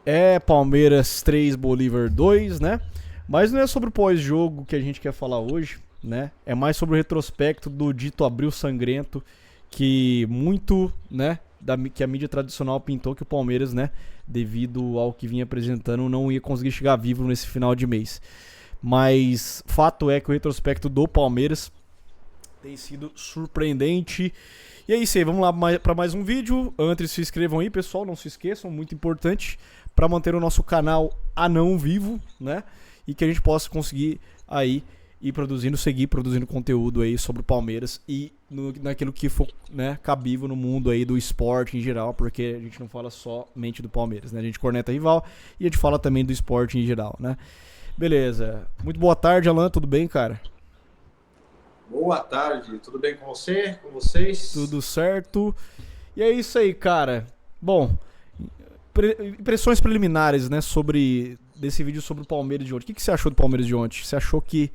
é Palmeiras 3, Bolívar 2, né? Mas não é sobre o pós-jogo que a gente quer falar hoje, né? É mais sobre o retrospecto do dito Abril Sangrento, que muito, né, que a mídia tradicional pintou que o Palmeiras, né, devido ao que vinha apresentando, não ia conseguir chegar vivo nesse final de mês. Mas fato é que o retrospecto do Palmeiras tem sido surpreendente. E é isso aí, vamos lá para mais um vídeo. Antes, se inscrevam aí, pessoal, não se esqueçam, muito importante, para manter o nosso canal anão vivo, né? E que a gente possa conseguir aí ir produzindo, seguir produzindo conteúdo aí sobre o Palmeiras e naquilo que for, né, cabível no mundo aí do esporte em geral, porque a gente não fala somente do Palmeiras, né? A gente corneta rival e a gente fala também do esporte em geral, né? Beleza. Muito boa tarde, Alan, tudo bem, cara? Boa tarde, tudo bem com você? Com vocês? Tudo certo. E é isso aí, cara. Bom, impressões preliminares, né, sobre desse vídeo sobre o Palmeiras de ontem. O que você achou do Palmeiras de ontem? Você achou que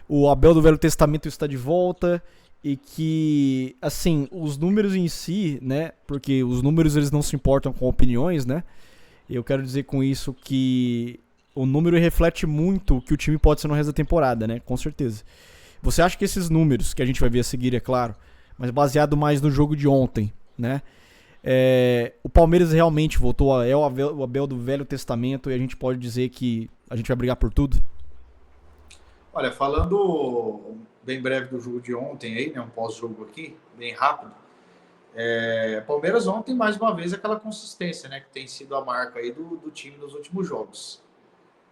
o Abel do Velho Testamento está de volta e que, assim, os números em si, né, porque os números eles não se importam com opiniões, né? Eu quero dizer com isso que o número reflete muito o que o time pode ser no resto da temporada, né? Com certeza. Você acha que esses números, que a gente vai ver a seguir, é claro, mas baseado mais no jogo de ontem, né? O Palmeiras realmente voltou, é o Abel do Velho Testamento e a gente pode dizer que a gente vai brigar por tudo? Olha, falando bem breve do jogo de ontem aí, né, um pós-jogo aqui, bem rápido. Palmeiras ontem, mais uma vez, aquela consistência, né, que tem sido a marca aí do time nos últimos jogos.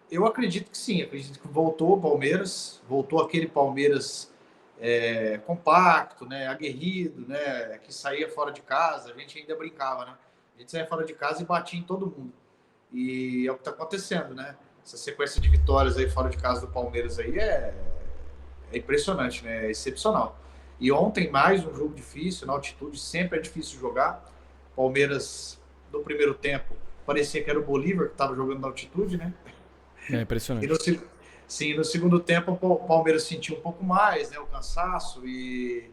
Eu acredito que sim, acredito que voltou o Palmeiras, voltou aquele Palmeiras compacto, né, aguerrido, né, que saía fora de casa, a gente ainda brincava, né? A gente saía fora de casa e batia em todo mundo. E é o que está acontecendo, né? Essa sequência de vitórias aí fora de casa do Palmeiras aí é impressionante, né? É excepcional. E ontem mais um jogo difícil, na altitude sempre é difícil jogar. Palmeiras, no primeiro tempo, parecia que era o Bolívar que estava jogando na altitude, né? É E no, impressionante. sim, no segundo tempo o Palmeiras sentiu um pouco mais, né? O cansaço e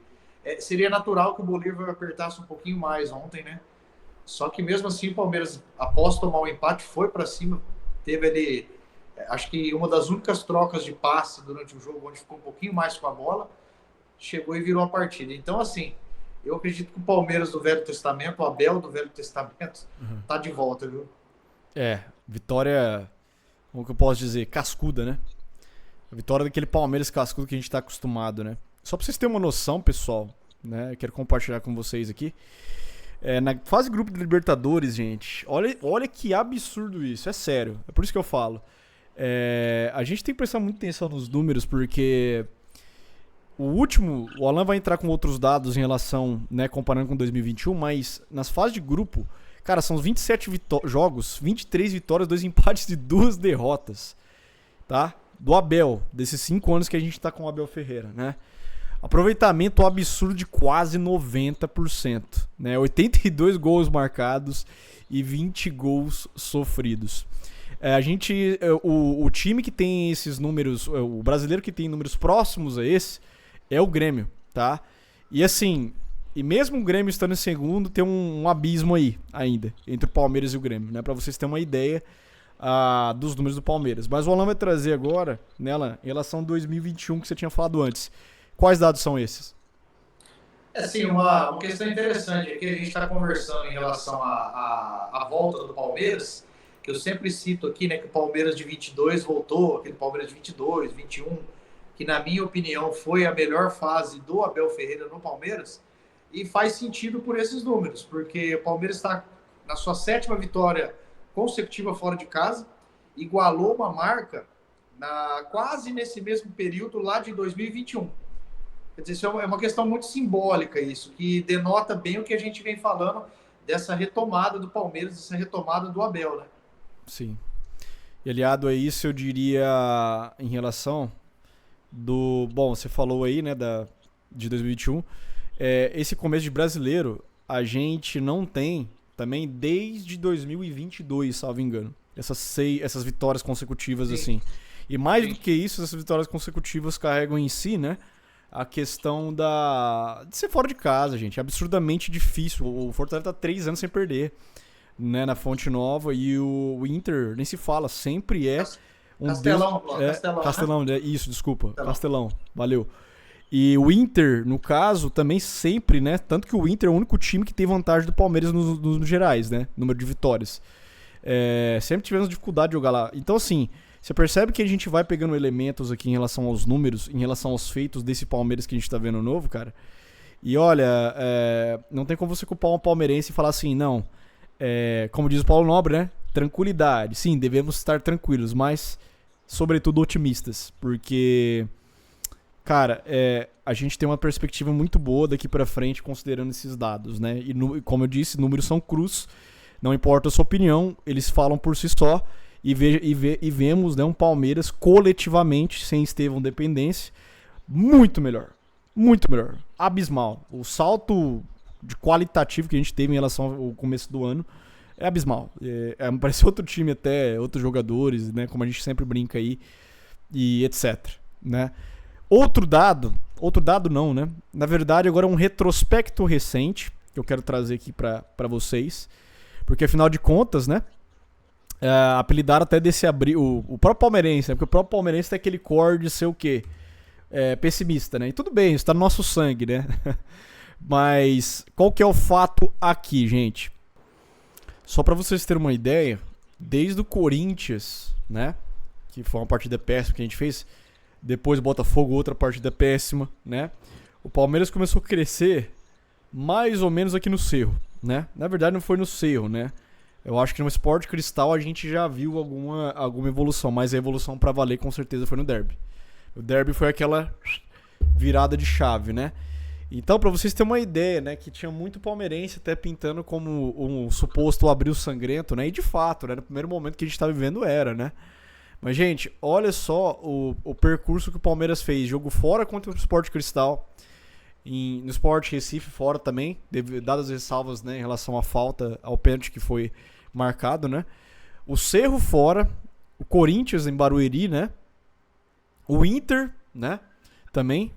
seria natural que o Bolívar apertasse um pouquinho mais ontem, né? Só que mesmo assim o Palmeiras, após tomar o empate, foi para cima. Teve ali, acho que uma das únicas trocas de passe durante o jogo, onde ficou um pouquinho mais com a bola, chegou e virou a partida. Então, assim, eu acredito que o Palmeiras do Velho Testamento, o Abel do Velho Testamento, Uhum. tá de volta, viu? Vitória, como que eu posso dizer, cascuda, né? A vitória daquele Palmeiras cascudo que a gente tá acostumado, né? Só pra vocês terem uma noção, pessoal, né? Eu quero compartilhar com vocês aqui. Na fase grupo de Libertadores, gente, olha que absurdo isso, é sério. É por isso que eu falo. A gente tem que prestar muita atenção nos números, porque o Alan vai entrar com outros dados em relação, né, comparando com 2021, mas nas fases de grupo, cara, são 27 jogos, 23 vitórias, 2 empates e 2 derrotas, tá? Do Abel, desses 5 anos que a gente tá com o Abel Ferreira, né? Aproveitamento absurdo de quase 90%, né? 82 gols marcados e 20 gols sofridos. O time que tem esses números, o brasileiro que tem números próximos a esse, é o Grêmio, tá? E assim, e mesmo o Grêmio estando em segundo, tem um abismo aí ainda, entre o Palmeiras e o Grêmio, né? Pra vocês terem uma ideia dos números do Palmeiras. Mas o Alan vai trazer agora, nela, em relação a 2021 que você tinha falado antes. Quais dados são esses? Assim, uma questão interessante é que a gente está conversando em relação à volta do Palmeiras, que eu sempre cito aqui, né, que o Palmeiras de 22 voltou, aquele Palmeiras de 22, 21, que na minha opinião foi a melhor fase do Abel Ferreira no Palmeiras, e faz sentido por esses números, porque o Palmeiras está na sua 7ª vitória consecutiva fora de casa, igualou uma marca quase nesse mesmo período lá de 2021. Quer dizer, isso é uma questão muito simbólica, isso, que denota bem o que a gente vem falando dessa retomada do Palmeiras, dessa retomada do Abel, né? Sim. E aliado a isso, eu diria em relação do... Bom, você falou aí, né, de 2021. Esse começo de brasileiro, a gente não tem também desde 2022, salvo engano. Essas vitórias consecutivas, Sim, assim. E mais do sim. que isso, essas vitórias consecutivas carregam em si, né, a questão de ser fora de casa, gente. É absurdamente difícil. O Fortaleza tá 3 anos sem perder. né, na Fonte Nova, e o Inter, nem se fala, sempre é um Castelão, Castelão, né? Isso, desculpa, Castelão. Castelão, valeu. E o Inter, no caso, também sempre, né, tanto que o Inter é o único time que tem vantagem do Palmeiras nos gerais, né, número de vitórias. Sempre tivemos dificuldade de jogar lá. Então, assim, você percebe que a gente vai pegando elementos aqui em relação aos números, em relação aos feitos desse Palmeiras que a gente tá vendo novo, cara. E olha, não tem como você culpar um palmeirense e falar assim, não, como diz o Paulo Nobre, né? Tranquilidade. Sim, devemos estar tranquilos, mas, sobretudo, otimistas. Porque, cara, a gente tem uma perspectiva muito boa daqui pra frente, considerando esses dados, né? E, como eu disse, números são crus. Não importa a sua opinião, eles falam por si só. E vemos, né, um Palmeiras coletivamente, sem Estevão dependência, muito melhor. Muito melhor. Abismal. O salto de qualitativo que a gente teve em relação ao começo do ano é abismal. Parece outro time até, outros jogadores, né? Como a gente sempre brinca aí, e etc. Né? Outro dado não, né? Na verdade, agora é um retrospecto recente que eu quero trazer aqui pra vocês. Porque afinal de contas, né? Apelidaram até desse abril o próprio palmeirense, né? Porque o próprio palmeirense tem aquele core de ser o quê? Pessimista, né? E tudo bem, isso tá no nosso sangue, né? Mas qual que é o fato aqui, gente? Só pra vocês terem uma ideia, desde o Corinthians, né? Que foi uma partida péssima que a gente fez. Depois o Botafogo, outra partida péssima, né? O Palmeiras começou a crescer mais ou menos aqui no Cerro, né? Na verdade não foi no Cerro, né? Eu acho que no Sport Cristal a gente já viu alguma evolução, mas a evolução pra valer com certeza foi no Derby. O Derby foi aquela virada de chave, né? Então, pra vocês terem uma ideia, né? Que tinha muito palmeirense até pintando como um suposto abril sangrento, né? E de fato, né? No primeiro momento que a gente tá vivendo era, né? Mas, gente, olha só o percurso que o Palmeiras fez. Jogo fora contra o Sport Cristal. No Sport Recife fora também. Dadas as ressalvas, né? Em relação à falta, ao pênalti que foi marcado, né? O Cerro fora. O Corinthians em Barueri, né? O Inter, né? Também.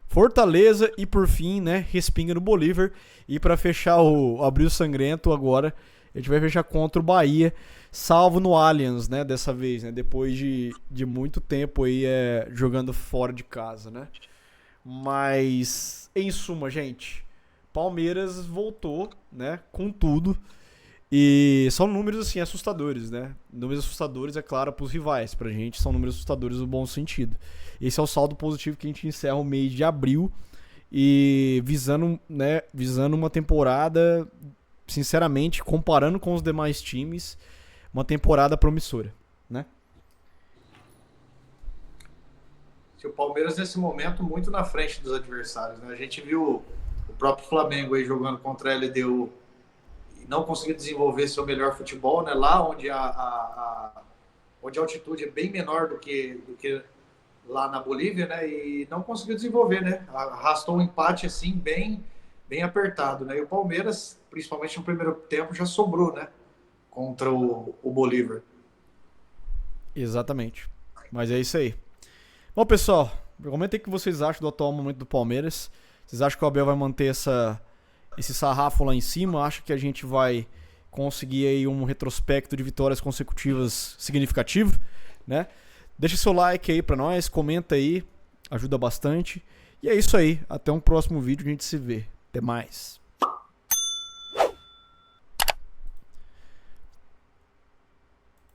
Fortaleza e por fim, né? Respinga no Bolívar. E pra fechar o abril sangrento agora, a gente vai fechar contra o Bahia, salvo no Allianz, né? Dessa vez, né? Depois de muito tempo aí jogando fora de casa, né? Mas, em suma, gente, Palmeiras voltou, né? Com tudo. E são números, assim, assustadores, né? Números assustadores, é claro, pros rivais. Pra gente, são números assustadores no bom sentido. Esse é o saldo positivo que a gente encerra o mês de abril. E visando uma temporada, sinceramente, comparando com os demais times, uma temporada promissora, né? O Palmeiras, nesse momento, muito na frente dos adversários, né? A gente viu o próprio Flamengo aí jogando contra a LDU não conseguir desenvolver seu melhor futebol, né? Lá onde onde a altitude é bem menor do que lá na Bolívia, né? E não conseguiu desenvolver, né? Arrastou um empate assim bem apertado, né? E o Palmeiras, principalmente no primeiro tempo, já sobrou, né? Contra o Bolívar. Exatamente. Mas é isso aí. Bom, pessoal, comenta aí o que vocês acham do atual momento do Palmeiras. Vocês acham que o Abel vai manter esse sarrafo lá em cima? Acha que a gente vai conseguir aí um retrospecto de vitórias consecutivas significativo, né? Deixa seu like aí pra nós, comenta aí, ajuda bastante. E é isso aí, até um próximo vídeo, a gente se vê. Até mais.